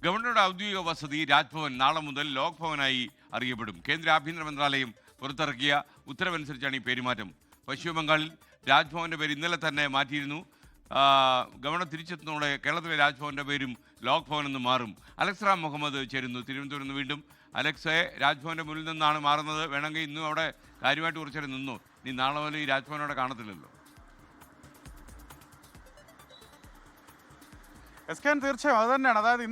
ഗവർണറുടെ ഔദ്യോഗിക വസതി രാജ്ഭവൻ നാളെ മുതൽ ലോക് ഭവനായി അറിയപ്പെടും. കേന്ദ്ര ആഭ്യന്തര മന്ത്രാലയം പുറത്തിറക്കിയ ഉത്തരവനുസരിച്ചാണ് ഈ പേരുമാറ്റം. പശ്ചിമ ബംഗാളിൽ രാജ്ഭവന്റെ പേര് ഇന്നലെ തന്നെ മാറ്റിയിരുന്നു. ഗവർണർ തിരിച്ചെത്തുന്നതോടെ കേരളത്തിലെ രാജ്ഭവന്റെ പേരും ലോക് ഭവൻ എന്ന് മാറും. അലക്സ് റാം മുഹമ്മദ് ചേരുന്നു തിരുവനന്തപുരം നിന്ന്. വീണ്ടും അലക്സെ, രാജ്ഭവന്റെ മുന്നിൽ നിന്നാണ് മാറുന്നത്. വേണമെങ്കിൽ ഇന്നും അവിടെ കാര്യമായിട്ട് കുറച്ചേരം നിന്നു. ഇനി നാളെ മുതൽ ഈ രാജ്ഭവനോടെ കാണത്തില്ലല്ലോ. തീർച്ചയായും അത് തന്നെയാണ്. അതായത്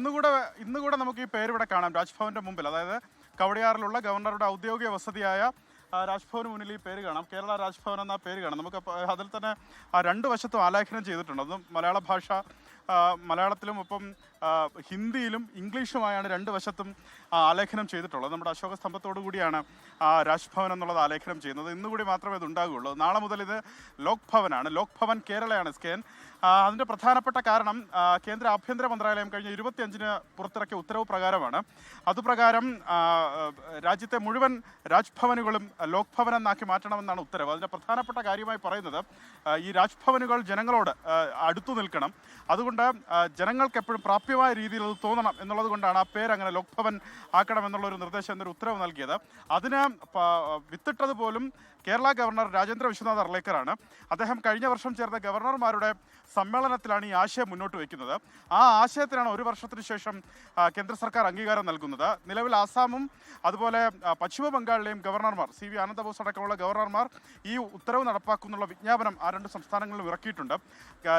ഇന്നുകൂടെ നമുക്ക് ഈ പേര് ഇവിടെ കാണാം രാജ്ഭവന്റെ മുമ്പിൽ. അതായത് കവടിയാറിലുള്ള ഗവർണറുടെ ഔദ്യോഗിക വസതിയായ രാജ്ഭവന് മുന്നിൽ ഈ പേര് കാണാം. കേരള രാജ്ഭവൻ എന്ന പേര് കാണാം. നമുക്ക് അതിൽ തന്നെ രണ്ട് വശത്തും ആലേഖനം ചെയ്തിട്ടുണ്ട്. അത് മലയാള ഭാഷ, മലയാളത്തിലും ഒപ്പം ഹിന്ദിയിലും ഇംഗ്ലീഷുമായാണ് രണ്ട് വശത്തും ആലേഖനം ചെയ്തിട്ടുള്ളത്. നമ്മുടെ അശോക സ്തംഭത്തോടു കൂടിയാണ് രാജ്ഭവൻ എന്നുള്ളത് ആലേഖനം ചെയ്യുന്നത്. ഇന്നുകൂടി മാത്രമേ ഇത് ഉണ്ടാകുകയുള്ളൂ. നാളെ മുതൽ ഇത് ലോക് ഭവനാണ്. ലോക് ഭവൻ കേരളയാണ് സ്കേൻ. അതിൻ്റെ പ്രധാനപ്പെട്ട കാരണം കേന്ദ്ര ആഭ്യന്തര മന്ത്രാലയം കഴിഞ്ഞ 25-ന് പുറത്തിറക്കിയ ഉത്തരവ് പ്രകാരമാണ്. അതുപ്രകാരം രാജ്യത്തെ മുഴുവൻ രാജ്ഭവനുകളും ലോക് ഭവൻ എന്നാക്കി മാറ്റണമെന്നാണ് ഉത്തരവ്. അതിൻ്റെ പ്രധാനപ്പെട്ട കാര്യമായി പറയുന്നത് ഈ രാജ്ഭവനുകൾ ജനങ്ങളോട് അടുത്തു നിൽക്കണം. അതുകൊണ്ട് ജനങ്ങൾക്ക് എപ്പോഴും പ്രാപ്യമായ രീതിയിൽ അത് തോന്നണം എന്നുള്ളത് കൊണ്ടാണ് ആ പേര് അങ്ങനെ ലോക് ഭവൻ ആക്കണം എന്നുള്ളൊരു നിർദ്ദേശം, എന്നൊരു ഉത്തരവ് നൽകിയത്. അതിന് വിത്തിട്ടത് പോലും കേരള ഗവർണർ രാജേന്ദ്ര വിശ്വനാഥ് അർലേക്കറാണ്. അദ്ദേഹം കഴിഞ്ഞ വർഷം ചേർന്ന ഗവർണർമാരുടെ സമ്മേളനത്തിലാണ് ഈ ആശയം മുന്നോട്ട് വയ്ക്കുന്നത്. ആ ആശയത്തിനാണ് ഒരു വർഷത്തിന് ശേഷം കേന്ദ്ര സർക്കാർ അംഗീകാരം നൽകുന്നത്. നിലവിൽ ആസാമും അതുപോലെ പശ്ചിമ ബംഗാളിലെയും ഗവർണർമാർ, CV ആനന്ദബോസ് അടക്കമുള്ള ഗവർണർമാർ ഈ ഉത്തരവ് നടപ്പാക്കുന്നുള്ള വിജ്ഞാപനം ആ രണ്ട് സംസ്ഥാനങ്ങളിലും ഇറക്കിയിട്ടുണ്ട്.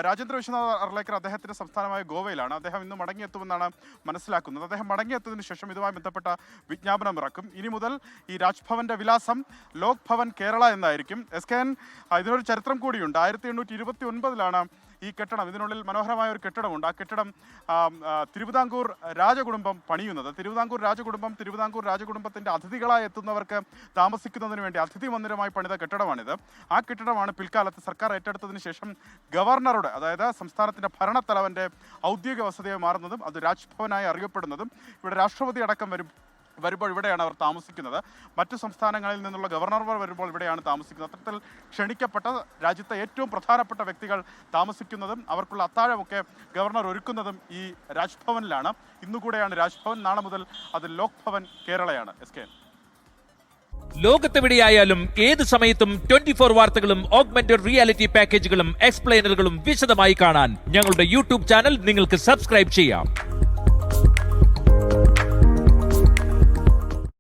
രാജേന്ദ്ര വിശ്വനാഥ് അർലേക്കർ അദ്ദേഹത്തിന്റെ സംസ്ഥാനമായ ഗോവയിലാണ്. അദ്ദേഹം ഇന്ന് മടങ്ങിയെത്തുമെന്നാണ് മനസ്സിലാക്കുന്നത്. അദ്ദേഹം മടങ്ങിയെത്തതിനു ശേഷം ഇതുമായി ബന്ധപ്പെട്ട വിജ്ഞാപനം ഇറക്കും. ഇനി മുതൽ ഈ രാജ്ഭവന്റെ വിലാസം ലോക് ഭവൻ കേരള എന്നായിരിക്കും. ഇതിനൊരു ചരിത്രം കൂടിയുണ്ട്. 1829-ലാണ് ഈ കെട്ടിടം, ഇതിനുള്ളിൽ മനോഹരമായ ഒരു കെട്ടിടമുണ്ട്. ആ കെട്ടിടം തിരുവിതാംകൂർ രാജകുടുംബം പണിയുന്നത്. തിരുവിതാംകൂർ രാജകുടുംബത്തിന്റെ അതിഥികളായി എത്തുന്നവർക്ക് താമസിക്കുന്നതിന് വേണ്ടി അതിഥി മന്ദിരമായി പണിത കെട്ടിടമാണിത്. ആ കെട്ടിടമാണ് പിൽക്കാലത്ത് സർക്കാർ ഏറ്റെടുത്തതിന് ശേഷം ഗവർണറുടെ, അതായത് സംസ്ഥാനത്തിന്റെ ഭരണത്തലവന്റെ ഔദ്യോഗിക വസതിയായി മാറുന്നതും അത് രാജ്ഭവനായി അറിയപ്പെടുന്നതും. ഇവിടെ രാഷ്ട്രപതി അടക്കം വരുമ്പോൾ ഇവിടെയാണ് അവർ താമസിക്കുന്നത്. മറ്റു സംസ്ഥാനങ്ങളിൽ നിന്നുള്ള ഗവർണർമാർ വരുമ്പോൾ ഇവിടെയാണ് താമസിക്കുന്നത്. അത്തരത്തിൽ ക്ഷണിക്കപ്പെട്ട രാജ്യത്തെ ഏറ്റവും പ്രധാനപ്പെട്ട വ്യക്തികൾ താമസിക്കുന്നതും അവർക്കുള്ള അത്താഴമൊക്കെ ഗവർണർ ഒരുക്കുന്നതും ഈ രാജ്ഭവനിലാണ്. ഇന്നുകൂടെയാണ് രാജ്ഭവൻ. നാളെ മുതൽ അത് ലോക് ഭവൻ കേരളയാണ്. ലോകത്തെവിടെയായാലും ഏത് സമയത്തും 24 വാർത്തകളും ഓഗ്മെന്റഡ് റിയാലിറ്റി പാക്കേജുകളും എക്സ്പ്ലെയിനറുകളും വിശദമായി കാണാൻ ഞങ്ങളുടെ യൂട്യൂബ് ചാനൽ നിങ്ങൾക്ക് സബ്സ്ക്രൈബ് ചെയ്യാം.